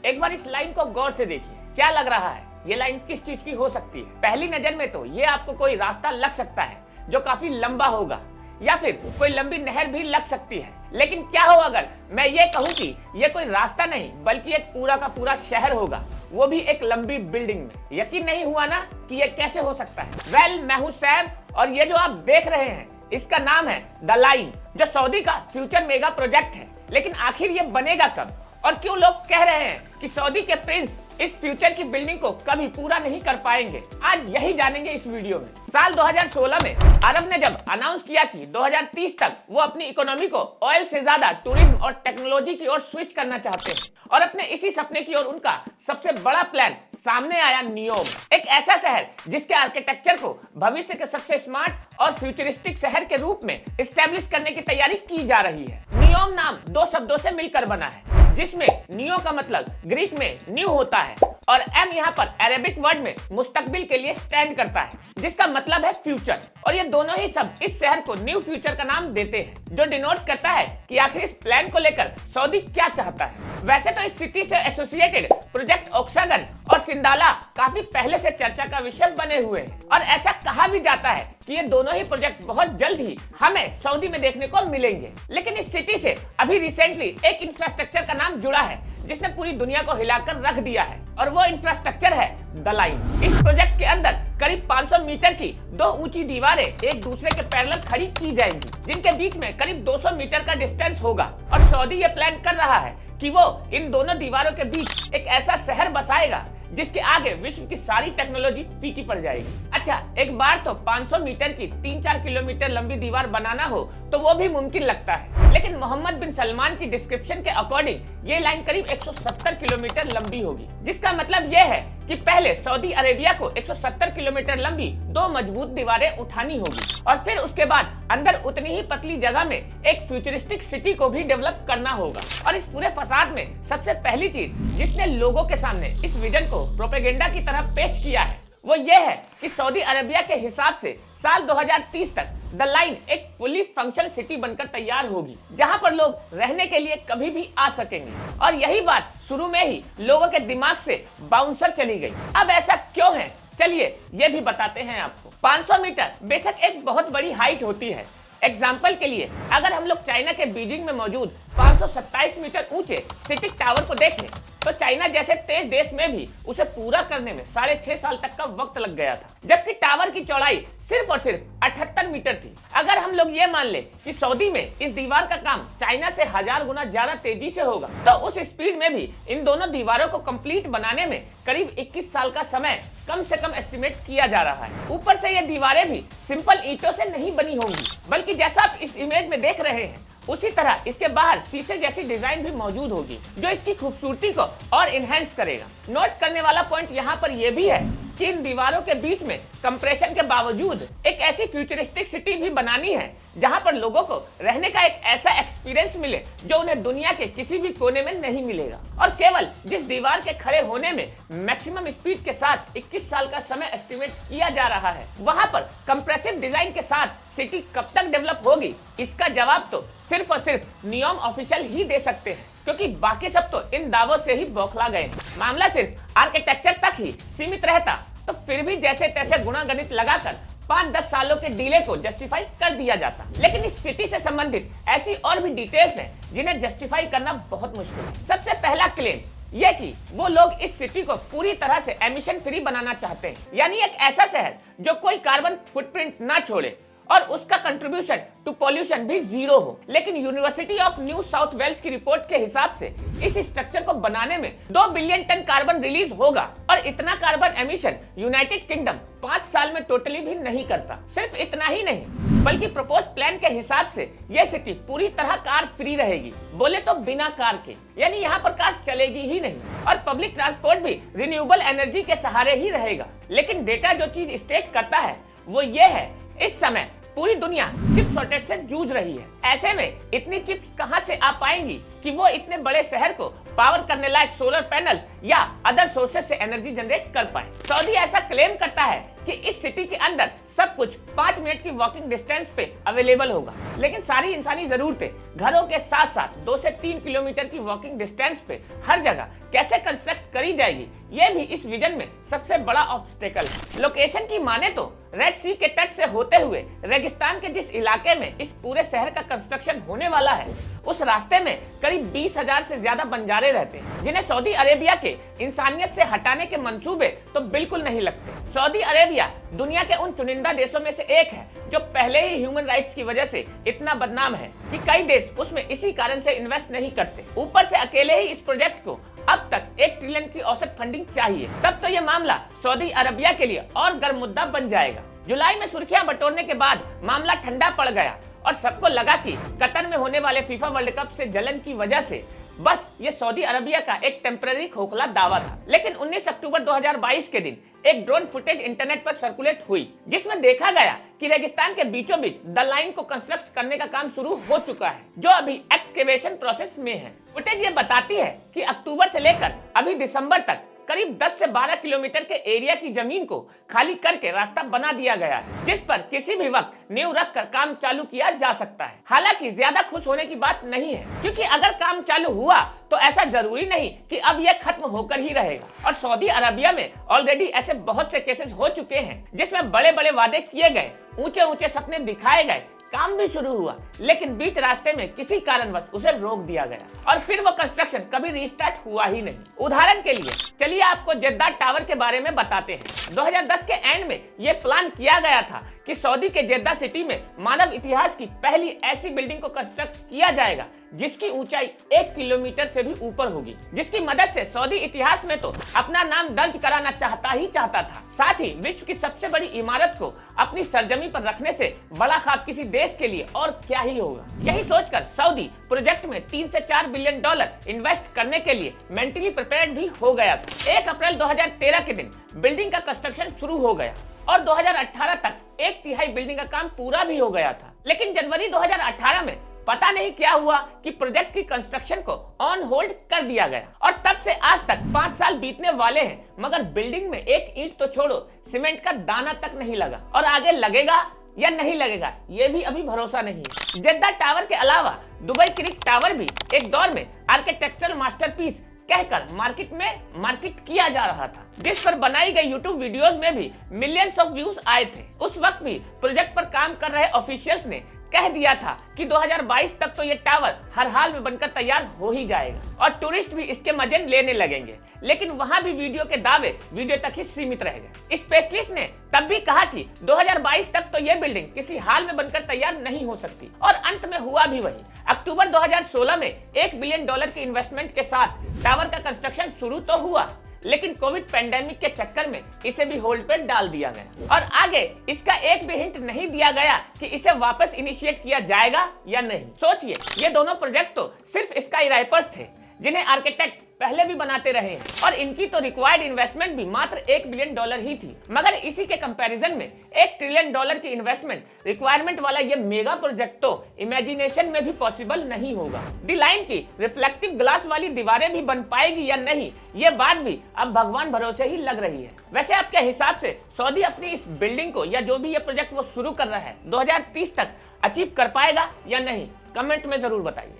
एक बार इस लाइन को गौर से देखिए, क्या लग रहा है ये लाइन किस चीज की हो सकती है? पहली नजर में तो ये आपको कोई रास्ता लग सकता है जो काफी लंबा होगा, या फिर कोई लंबी नहर भी लग सकती है। लेकिन क्या हो अगर मैं ये कहूं कि ये कोई रास्ता नहीं बल्कि एक पूरा का पूरा शहर होगा, वो भी एक लंबी बिल्डिंग में। यकीन नहीं हुआ ना कि ये कैसे हो सकता है? वेल, मैं हूं सैम और ये जो आप देख रहे हैं इसका नाम है द लाइन, जो सऊदी का फ्यूचर मेगा प्रोजेक्ट है। लेकिन आखिर ये बनेगा कब और क्यों लोग कह रहे हैं कि सऊदी के प्रिंस इस फ्यूचर की बिल्डिंग को कभी पूरा नहीं कर पाएंगे? आज यही जानेंगे इस वीडियो में। साल 2016 में अरब ने जब अनाउंस किया कि 2030 तक वो अपनी इकोनॉमी को ऑयल से ज्यादा टूरिज्म और टेक्नोलॉजी की ओर स्विच करना चाहते हैं, और अपने इसी सपने की ओर उनका सबसे बड़ा प्लान सामने आया नियोम, एक ऐसा शहर जिसके आर्किटेक्चर को भविष्य के सबसे स्मार्ट और फ्यूचरिस्टिक शहर के रूप में एस्टेब्लिश करने की तैयारी की जा रही है। नियोम नाम दो शब्दों से मिलकर बना है, जिसमें नियो का मतलब ग्रीक में न्यू होता है और एम यहाँ पर अरेबिक वर्ड में मुस्तकबिल के लिए स्टैंड करता है, जिसका मतलब है फ्यूचर। और ये दोनों ही शब्द इस शहर को न्यू फ्यूचर का नाम देते हैं, जो डिनोट करता है कि आखिर इस प्लान को लेकर सऊदी क्या चाहता है। वैसे तो इस सिटी से एसोसिएटेड प्रोजेक्ट ओक्सागन और सिंडाला काफी पहले से चर्चा का विषय बने हुए हैं, और ऐसा कहा भी जाता है कि ये दोनों ही प्रोजेक्ट बहुत जल्द ही हमें सऊदी में देखने को मिलेंगे। लेकिन इस सिटी से अभी रिसेंटली एक इंफ्रास्ट्रक्चर का नाम जुड़ा है जिसने पूरी दुनिया को हिलाकर रख दिया है, और वो इंफ्रास्ट्रक्चर है द लाइन। इस प्रोजेक्ट के अंदर करीब 500 मीटर की दो ऊंची दीवारें एक दूसरे के पैरेलल खड़ी की जाएंगी, जिनके बीच में करीब 200 मीटर का डिस्टेंस होगा। और सऊदी ये प्लान कर रहा है कि वो इन दोनों दीवारों के बीच एक ऐसा शहर बसाएगा जिसके आगे विश्व की सारी टेक्नोलॉजी फीकी पड़ जाएगी। अच्छा, एक बार तो 500 मीटर की 3-4 किलोमीटर लंबी दीवार बनाना हो तो वो भी मुमकिन लगता है, लेकिन मोहम्मद बिन सलमान की डिस्क्रिप्शन के अकॉर्डिंग ये लाइन करीब 170 किलोमीटर लंबी होगी, जिसका मतलब ये है कि पहले सऊदी अरेबिया को 170 किलोमीटर लंबी दो मजबूत दीवारें उठानी होगी, और फिर उसके बाद अंदर उतनी ही पतली जगह में एक फ्यूचरिस्टिक सिटी को भी डेवलप करना होगा। और इस पूरे फसाद में सबसे पहली चीज जिसने लोगों के सामने इस विजन को प्रोपेगेंडा की तरह पेश किया है वो ये है कि सऊदी अरेबिया के हिसाब से साल 2030 तक द लाइन एक फुली फंक्शनल सिटी बनकर तैयार होगी, जहां पर लोग रहने के लिए कभी भी आ सकेंगे। और यही बात शुरू में ही लोगों के दिमाग से बाउंसर चली गई। अब ऐसा क्यों है, चलिए ये भी बताते हैं आपको। 500 मीटर बेशक एक बहुत बड़ी हाइट होती है। एग्जाम्पल के लिए अगर हम लोग चाइना के बीजिंग में मौजूद 527 मीटर ऊंचे सिटी टावर को देखें तो चाइना जैसे तेज देश में भी उसे पूरा करने में 6.5 साल तक का वक्त लग गया था, जबकि टावर की चौड़ाई सिर्फ और सिर्फ 78 मीटर थी। अगर हम लोग ये मान ले कि सऊदी में इस दीवार का काम चाइना से 1000 गुना ज्यादा तेजी से होगा, तो उस स्पीड में भी इन दोनों दीवारों को कंप्लीट बनाने में करीब 21 साल का समय कम से कम एस्टिमेट किया जा रहा है। ऊपर से ये दीवारें भी सिंपल ईंटों से नहीं बनी होंगी, बल्कि जैसा आप इस इमेज में देख रहे हैं उसी तरह इसके बाहर शीशे जैसी डिजाइन भी मौजूद होगी, जो इसकी खूबसूरती को और इनहेंस करेगा। नोट करने वाला पॉइंट यहाँ पर यह भी है कि इन दीवारों के बीच में कंप्रेशन के बावजूद एक ऐसी फ्यूचरिस्टिक सिटी भी बनानी है जहां पर लोगों को रहने का एक ऐसा एक्सपीरियंस मिले जो उन्हें दुनिया के किसी भी कोने में नहीं मिलेगा। और केवल जिस दीवार के खड़े होने में मैक्सिमम स्पीड के साथ 21 साल का समय एस्टिमेट किया जा रहा है, वहां पर कंप्रेसिव डिजाइन के साथ सिटी कब तक डेवलप होगी, इसका जवाब तो सिर्फ और सिर्फ नियोम ऑफिशियल ही दे सकते हैं, क्योंकि बाकी सब तो इन दावों से ही बौखला गए। मामला सिर्फ आर्किटेक्चर तक ही सीमित रहता तो फिर भी जैसे तैसे गुणा गणित लगाकर 5-10 सालों के डिले को जस्टिफाई कर दिया जाता। लेकिन इस सिटी से संबंधित ऐसी और भी डिटेल्स हैं जिन्हें जस्टिफाई करना बहुत मुश्किल है। सबसे पहला क्लेम यह कि वो लोग इस सिटी को पूरी तरह से एमिशन फ्री बनाना चाहते हैं, यानी एक ऐसा शहर जो कोई कार्बन फुटप्रिंट ना छोड़े और उसका कंट्रीब्यूशन टू पॉल्यूशन भी जीरो हो। लेकिन university of New South Wales की रिपोर्ट के हिसाब से इस स्ट्रक्चर को बनाने में 2 बिलियन टन कार्बन रिलीज होगा, और इतना कार्बन एमिशन यूनाइटेड किंगडम 5 साल में टोटली भी नहीं करता। सिर्फ इतना ही नहीं, बल्कि प्रपोज प्लान के हिसाब से यह सिटी पूरी तरह कार फ्री रहेगी, बोले तो बिना कार के, यानी यहाँ पर कार चलेगी ही नहीं, और पब्लिक ट्रांसपोर्ट भी रिन्यूएबल एनर्जी के सहारे ही रहेगा। लेकिन डेटा जो चीज स्टेट करता है वो ये है, इस समय पूरी दुनिया चिप शॉर्टेज से जूझ रही है। ऐसे में इतनी चिप्स कहां से आ पाएंगी कि वो इतने बड़े शहर को पावर करने लायक सोलर पैनल्स या अदर सोर्सेज से एनर्जी जनरेट कर पाए। सऊदी ऐसा क्लेम करता है कि इस सिटी के अंदर सब कुछ 5 मिनट की वॉकिंग डिस्टेंस पे अवेलेबल होगा, लेकिन सारी इंसानी जरूरतें घरों के साथ साथ 2 से 3 किलोमीटर की वॉकिंग डिस्टेंस पे हर जगह कैसे कंस्ट्रक्ट करी जाएगी, ये भी इस विजन में सबसे बड़ा ऑब्स्टेकल है। लोकेशन की माने तो रेड सी के तट से होते हुए रेगिस्तान के जिस इलाके में इस पूरे शहर का कंस्ट्रक्शन होने वाला है, उस रास्ते में करीब 20,000 से ज्यादा बंजारे रहते हैं, जिन्हें सऊदी अरेबिया के इंसानियत से हटाने के मंसूबे तो बिल्कुल नहीं लगते। सऊदी अरेबिया दुनिया के उन चुनिंदा देशों में से एक है जो पहले ही ह्यूमन राइट्स की वजह से इतना बदनाम है कि कई देश उसमें इसी कारण से इन्वेस्ट नहीं करते। ऊपर से अकेले ही इस प्रोजेक्ट को अब तक 1 ट्रिलियन की औसत फंडिंग चाहिए, तब तो ये मामला सऊदी अरबिया के लिए और गर्म मुद्दा बन जाएगा। जुलाई में सुर्खियां बटोरने के बाद मामला ठंडा पड़ गया और सबको लगा कि कतर में होने वाले फीफा वर्ल्ड कप से जलन की वजह से बस ये सऊदी अरबिया का एक टेम्पररी खोखला दावा था। लेकिन 19 अक्टूबर 2022 के दिन एक ड्रोन फुटेज इंटरनेट पर सर्कुलेट हुई, जिसमें देखा गया कि रेगिस्तान के बीचों बीच द लाइन को कंस्ट्रक्ट करने का काम शुरू हो चुका है, जो अभी एक्सकेवेशन प्रोसेस में है। फुटेज ये बताती है कि अक्टूबर से लेकर अभी दिसंबर तक करीब 10 से 12 किलोमीटर के एरिया की जमीन को खाली करके रास्ता बना दिया गया है, जिस पर किसी भी वक्त नींव रख कर काम चालू किया जा सकता है। हालांकि ज्यादा खुश होने की बात नहीं है, क्योंकि अगर काम चालू हुआ तो ऐसा जरूरी नहीं कि अब यह खत्म होकर ही रहेगा। और सऊदी अरबिया में ऑलरेडी ऐसे बहुत से केसेस हो चुके हैं जिसमें बड़े बड़े वादे किए गए, ऊंचे ऊंचे सपने दिखाए गए, काम भी शुरू हुआ, लेकिन बीच रास्ते में किसी कारणवश उसे रोक दिया गया और फिर वो कंस्ट्रक्शन कभी रीस्टार्ट हुआ ही नहीं। उदाहरण के लिए चलिए आपको जेद्दा टावर के बारे में बताते हैं। 2010 के एंड में ये प्लान किया गया था कि सऊदी के जेद्दा सिटी में मानव इतिहास की पहली ऐसी बिल्डिंग को कंस्ट्रक्ट किया जाएगा जिसकी ऊंचाई 1 किलोमीटर से भी ऊपर होगी, जिसकी मदद से सऊदी इतिहास में तो अपना नाम दर्ज कराना चाहता था, साथ ही विश्व की सबसे बड़ी इमारत को अपनी सरजमी पर रखने से बड़ा ख्वाब किसी देश के लिए और क्या ही होगा। यही सोचकर सऊदी प्रोजेक्ट में 3 से 4 बिलियन डॉलर इन्वेस्ट करने के लिए मेंटली प्रिपेयर्ड भी हो गया था। 1 अप्रैल 2013 के दिन बिल्डिंग का कंस्ट्रक्शन शुरू हो गया और 2018 तक 1/3 बिल्डिंग का काम पूरा भी हो गया था। लेकिन जनवरी 2018 में पता नहीं क्या हुआ कि प्रोजेक्ट की कंस्ट्रक्शन को ऑन होल्ड कर दिया गया और तब से आज तक 5 साल बीतने वाले हैं, मगर बिल्डिंग में एक ईंट तो छोड़ो, सीमेंट का दाना तक नहीं लगा और आगे लगेगा या नहीं लगेगा ये भी अभी भरोसा नहीं है। जेद्दा टावर के अलावा दुबई क्रिक टावर भी एक दौर में आर्किटेक्चरल मास्टरपीस कहकर मार्केट किया जा रहा था, जिस पर बनाई गई यूट्यूब वीडियोस में भी मिलियंस ऑफ व्यूज आए थे। उस वक्त भी प्रोजेक्ट पर काम कर रहे ऑफिशियल्स ने कह दिया था कि 2022 तक तो ये टावर हर हाल में बनकर तैयार हो ही जाएगा और टूरिस्ट भी इसके मजे लेने लगेंगे। लेकिन वहां भी वीडियो के दावे वीडियो तक ही सीमित रह गए। स्पेशलिस्ट ने तब भी कहा कि 2022 तक तो ये बिल्डिंग किसी हाल में बनकर तैयार नहीं हो सकती और अंत में हुआ भी वही। अक्टूबर 2016 में $1 बिलियन के इन्वेस्टमेंट के साथ टावर का कंस्ट्रक्शन शुरू तो हुआ, लेकिन कोविड पेंडेमिक के चक्कर में इसे भी होल्ड पर डाल दिया गया और आगे इसका एक भी हिंट नहीं दिया गया कि इसे वापस इनिशिएट किया जाएगा या नहीं। सोचिए, ये दोनों प्रोजेक्ट तो सिर्फ स्काई राइपर्स थे जिन्हें आर्किटेक्ट पहले भी बनाते रहे हैं और इनकी तो रिक्वायर्ड इन्वेस्टमेंट भी मात्र $1 बिलियन ही थी, मगर इसी के कंपैरिजन में $1 ट्रिलियन की इन्वेस्टमेंट रिक्वायरमेंट वाला ये मेगा प्रोजेक्ट तो इमेजिनेशन में भी पॉसिबल नहीं होगा। दी लाइन की रिफ्लेक्टिव ग्लास वाली दीवारें भी बन पाएगी या नहीं, ये बात भी अब भगवान भरोसे ही लग रही है। वैसे आपके हिसाब से सऊदी अपनी इस बिल्डिंग को या जो भी ये प्रोजेक्ट वो शुरू कर रहा है 2030 तक अचीव कर पाएगा या नहीं, कमेंट में जरूर बताइए।